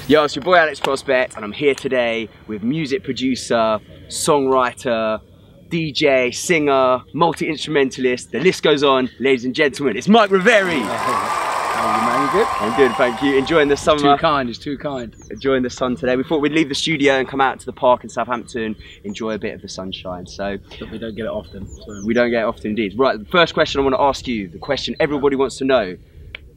Yo, it's your boy Alex Prospect, and I'm here today with music producer, songwriter, DJ, singer, multi-instrumentalist, the list goes on. Ladies and gentlemen, it's Mike Reverie. How are you, man? You good? I'm good, thank you. Enjoying the summer. Too kind, it's too kind. Enjoying the sun today. We thought we'd leave the studio and come out to the park in Southampton, enjoy a bit of the sunshine. But we don't get it often. So. We don't get it often indeed. Right, the first question I want to ask you, the question everybody wants to know.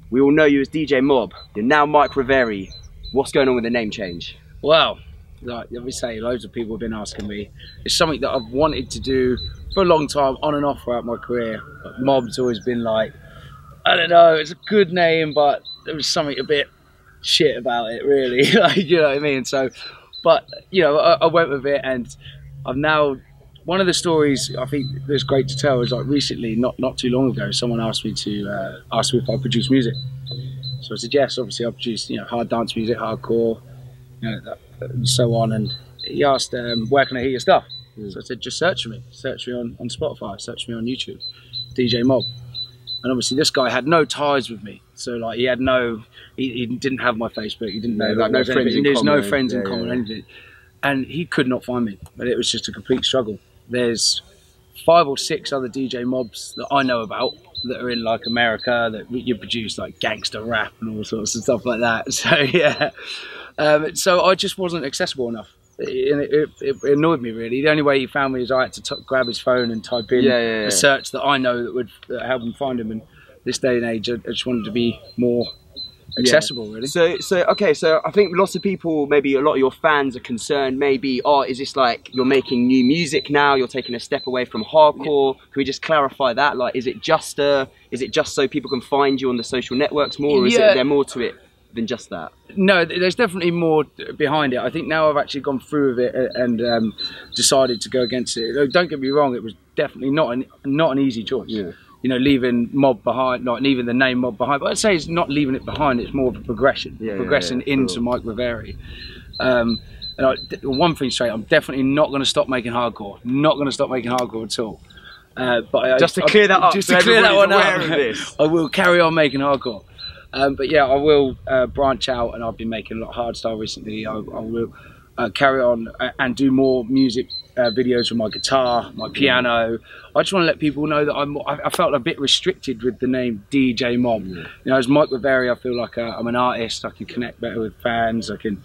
We all know you as DJ Mob. You're now Mike Reverie. What's going on with the name change? Well, like let me say, loads of people have been asking me. It's something that I've wanted to do for a long time, on and off throughout my career. But Mob's always been like, I don't know, it's a good name, but there was something a bit shit about it, really. Like, you know what I mean? So, but you know, I went with it, and I've now. One of the stories I think that's great to tell is like recently, not too long ago, someone asked me if I produce music. So I said yes. Obviously, I produce hard dance music, hardcore, and so on. And he asked, where can I hear your stuff? So I said, just search me on Spotify, search me on YouTube, DJ Mob. And obviously, this guy had no ties with me. So like, he didn't have my Facebook. He didn't know like no friends in common. There's no friends in common, anything. And he could not find me. But it was just a complete struggle. There's 5 or 6 other DJ Mobs that I know about that are in like America that you produce like gangster rap and all sorts of stuff like that. So yeah, so I just wasn't accessible enough. It annoyed me really. The only way he found me is I had to grab his phone and type in a search that I know that would help him find him. And this day and age, I just wanted to be more accessible, really. So I think lots of people, maybe a lot of your fans are concerned, maybe, oh, is this like you're making new music now, you're taking a step away from hardcore? Can we just clarify that? Like, is it just so people can find you on the social networks more, or is there more to it than just that? No, there's definitely more behind it. I think now I've actually gone through with it and decided to go against it. Don't get me wrong, it was definitely not an easy choice. Yeah. You know, leaving Mob behind, not leaving the name Mob behind, but I'd say it's not leaving it behind, it's more of a progression, into Mike Reverie. And one thing straight, I'm definitely not going to stop making hardcore, not going to stop making hardcore at all. But just to clear that up, just to clear that one up, I will carry on making hardcore. But yeah, I will branch out, and I've been making a lot of hardstyle recently. I will carry on and do more music videos with my guitar, my piano. I just want to let people know that I felt a bit restricted with the name DJ Mob. You know, as Mike Reverie, I feel like I'm an artist. I can connect better with fans. I can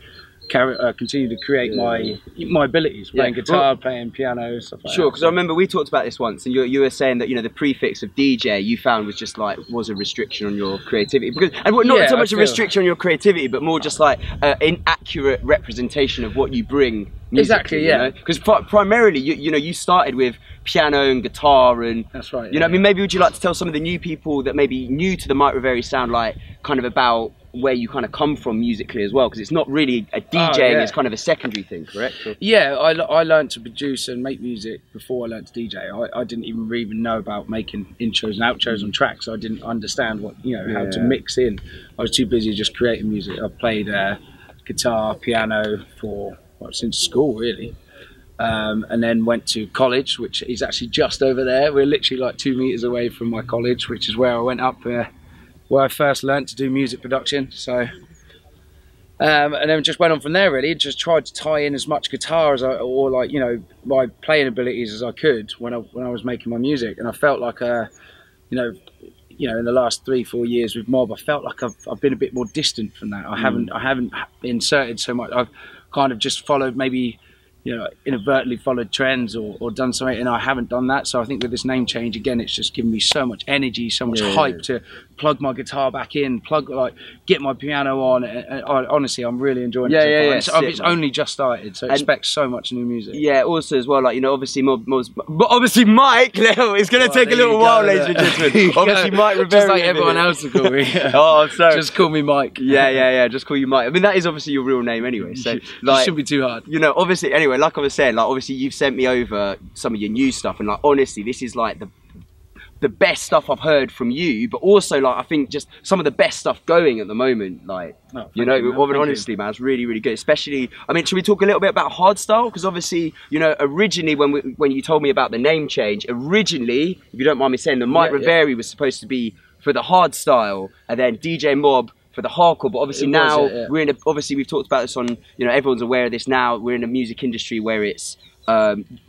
continue to create my abilities, playing guitar, playing piano, stuff like that. Sure, because I remember we talked about this once, and you were saying that the prefix of DJ you found was just like a restriction on your creativity, not so much a restriction on your creativity, but more just like an inaccurate representation of what you bring. Exactly, yeah. Because primarily, you started with piano and guitar, and that's right. I mean, maybe would you like to tell some of the new people that may be new to the Mike Reverie sound, like kind of about where you kind of come from musically as well, because it's not really a DJing, it's kind of a secondary thing, correct? Yeah, I learned to produce and make music before I learned to DJ. I didn't even know about making intros and outros on tracks. I didn't understand what how to mix in. I was too busy just creating music. I played guitar, piano since school really, and then went to college, which is actually just over there. We're literally like 2 meters away from my college, which is where I went up where I first learnt to do music production. So and then just went on from there really. Just tried to tie in as much guitar as my playing abilities as I could when I was making my music. And I felt like in the last 3-4 years with Mob, I felt like I've been a bit more distant from that. I haven't inserted so much. I've kind of just followed, maybe inadvertently followed trends or done something, and I haven't done that. So I think with this name change, again, it's just given me so much energy, so much hype to plug my guitar back in, get my piano on. And honestly, I'm really enjoying it. It's only just started, so expect so much new music. Yeah, also as well, obviously obviously Mike, it's going to take a little while, ladies and gentlemen. Obviously Mike Reverie, just like everyone else will call me. Oh, sorry. Just call me Mike. Yeah, just call you Mike. I mean, that is obviously your real name anyway, so it shouldn't be too hard. Obviously, anyway, like I was saying, obviously you've sent me over some of your new stuff, and honestly, this is like the best stuff I've heard from you, but also I think just some of the best stuff going at the moment. Honestly, man, it's really, really good. Especially, I mean, should we talk a little bit about Hardstyle? Because obviously, originally when you told me about the name change, originally, if you don't mind me saying, the Mike Reverie was supposed to be for the Hardstyle, and then DJ Mob for the hardcore, but obviously It now was, yeah. we're in a, obviously we've talked about this on, you know, everyone's aware of this now, we're in a music industry where it's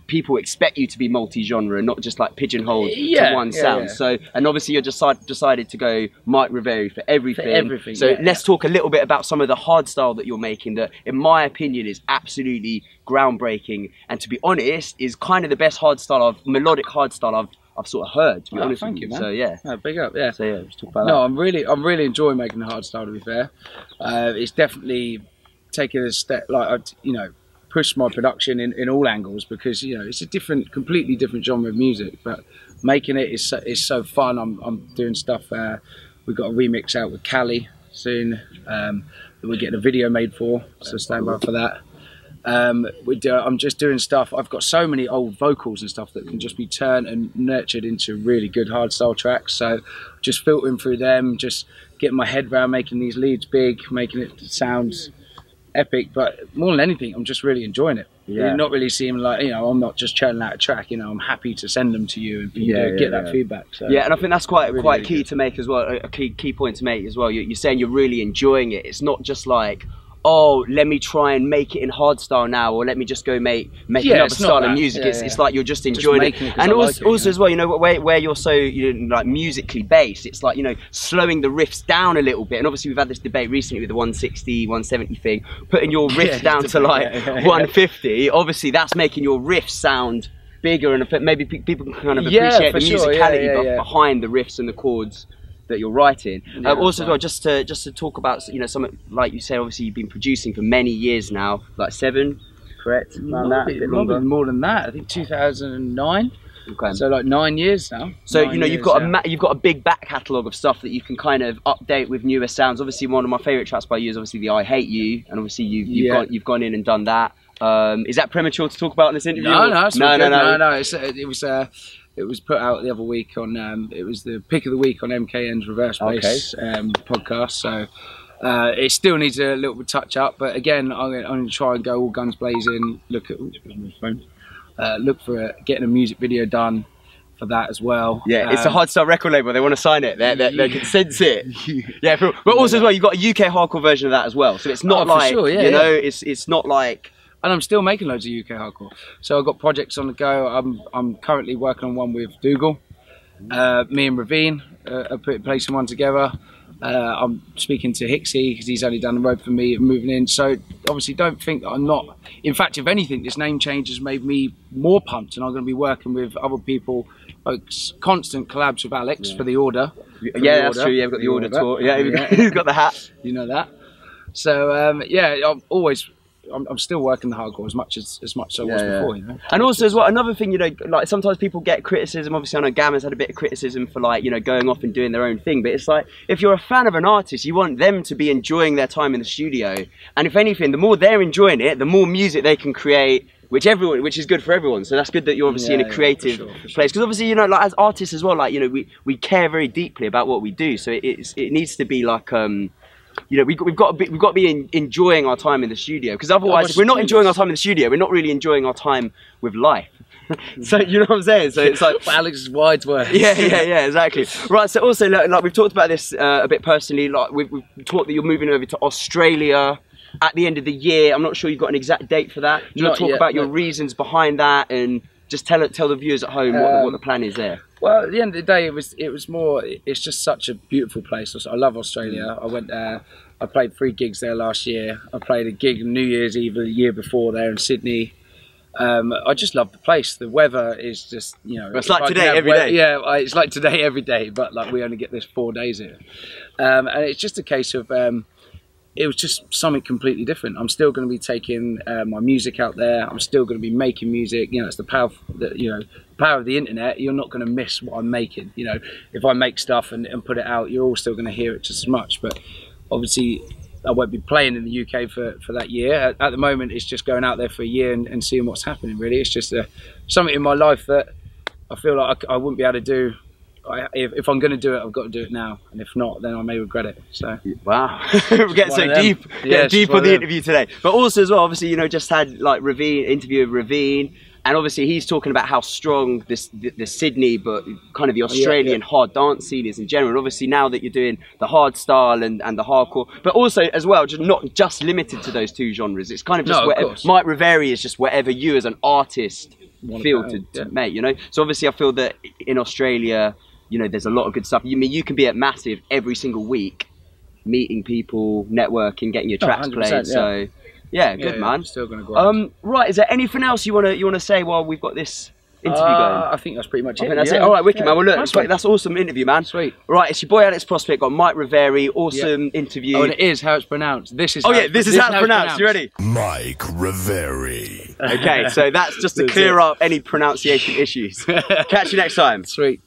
people expect you to be multi-genre and not just like pigeonholed to one sound. So, and obviously you decided to go Mike Reverie for everything. So let's talk a little bit about some of the hardstyle that you're making that, in my opinion, is absolutely groundbreaking, and to be honest, is kind of the best melodic hardstyle I've sort of heard, to be honest with you, man. So yeah. Big up, yeah. So yeah, let's talk about that. No, I'm really enjoying making the hardstyle, to be fair. It's definitely taking a step, like, you know, push my production in all angles, because, you know, it's a completely different genre of music, but making it is so fun. I'm doing stuff. We've got a remix out with Cali soon that we're getting a video made for, so stand by for that. I'm just doing stuff. I've got so many old vocals and stuff that can just be turned and nurtured into really good hardstyle tracks, so just filtering through them, just getting my head around making these leads big, making it sound epic. But more than anything, I'm just really enjoying it. You're not really seeing, like, you know, I'm not just churning out a track, you know, I'm happy to send them to you and for you to get that feedback. So yeah, and I think that's quite key to make as well, a key point to make as well. You're saying you're really enjoying it. It's not just like, oh, let me try and make it in hardstyle now, or let me just go make another style of music. It's like you're just enjoying it. And also as well, you know, where you're so, you know, like musically based, it's like, you know, slowing the riffs down a little bit. And obviously we've had this debate recently with the 160, 170 thing, putting your riffs down to like 150. Obviously that's making your riffs sound bigger, and maybe people can kind of appreciate the musicality behind the riffs and the chords that you're writing. Also as well, just to talk about, you know, some, like you said, obviously you've been producing for many years now, like 7, correct? More than that, I think 2009. Okay. So like 9 years now. So you know, you've got a big back catalogue of stuff that you can kind of update with newer sounds. Obviously one of my favourite tracks by you is obviously the I Hate You, and obviously you've gone in and done that. Is that premature to talk about in this interview? No. It was put out the other week on. It was the pick of the week on MKN's Reverse Bass podcast. So it still needs a little bit touch up. But again, I'm going to try and go all guns blazing. Look for getting a music video done for that as well. Yeah, it's a hardstyle record label. They want to sign it. They can sense it. Yeah, but also as well, you've got a UK hardcore version of that as well. So it's not like, you know, it's not like. And I'm still making loads of UK hardcore. So I've got projects on the go. I'm currently working on one with Dougal. Me and Reverie are placing one together. I'm speaking to Hicksy because he's only down the road from me, moving in. So obviously don't think that I'm not. In fact, if anything, this name change has made me more pumped, and I'm going to be working with other people. Constant collabs with Alex for The Order. That's true. Yeah, we've got The Order tour. Yeah, he's got the hat. You know that. So I'm still working the hardcore as much as I was before, you know. And also as well, another thing, you know, like sometimes people get criticism. Obviously, I know Gamma's had a bit of criticism for, like, you know, going off and doing their own thing. But it's like, if you're a fan of an artist, you want them to be enjoying their time in the studio. And if anything, the more they're enjoying it, the more music they can create, which is good for everyone. So that's good that you're obviously in a creative place. Because obviously, you know, like as artists as well, like, you know, we care very deeply about what we do. So it needs to be like, you know, we've got to be enjoying our time in the studio, because otherwise, if we're not enjoying our time in the studio, we're not really enjoying our time with life. So you know what I'm saying? So it's like Alex's wide words. Yeah, exactly. Right. So also, like we've talked about this a bit personally. Like we've talked that you're moving over to Australia at the end of the year. I'm not sure you've got an exact date for that. Do you want to talk about your reasons behind that, and just tell the viewers at home what the plan is there? Well, at the end of the day, it was more. It's just such a beautiful place. I love Australia. I went there. I played 3 gigs there last year. I played a gig on New Year's Eve the year before there in Sydney. I just love the place. The weather is just, you know. It's like today every day. Yeah, it's like today every day, but like we only get this 4 days here, and it's just a case of. It was just something completely different. I'm still going to be taking my music out there. I'm still going to be making music. You know, it's the power of the internet. You're not going to miss what I'm making. You know, if I make stuff and put it out, you're all still going to hear it just as much. But obviously, I won't be playing in the UK for that year. At the moment, it's just going out there for a year and seeing what's happening. Really, it's just something in my life that I feel like I wouldn't be able to do. If I'm going to do it, I've got to do it now, and if not, then I may regret it. So wow, we're getting so deep, deep on the interview today. But also as well, obviously, you know, just had like interview with Reverie. And obviously he's talking about how strong the Sydney, but kind of the Australian hard dance scene is in general. And obviously now that you're doing the hardstyle and the hardcore, but also as well, just not just limited to those two genres. It's kind of just whatever. Mike Reverie is just whatever you as an artist feel to make, you know. So obviously I feel that in Australia, you know, there's a lot of good stuff. You can be at Massive every single week, meeting people, networking, getting your tracks played. So yeah, good man. Still gonna grind. Right, is there anything else you wanna say while we've got this interview going? I think that's pretty much it. That's it. All right, wicked man. Well, look, that's awesome interview, man. Sweet. Right, it's your boy Alex Prospect, got Mike Reverie, awesome interview. Oh, and it is how it's pronounced. This is. This is how it's pronounced. You ready? Mike Reverie. Okay, so that's just to clear up any pronunciation issues. Catch you next time. Sweet.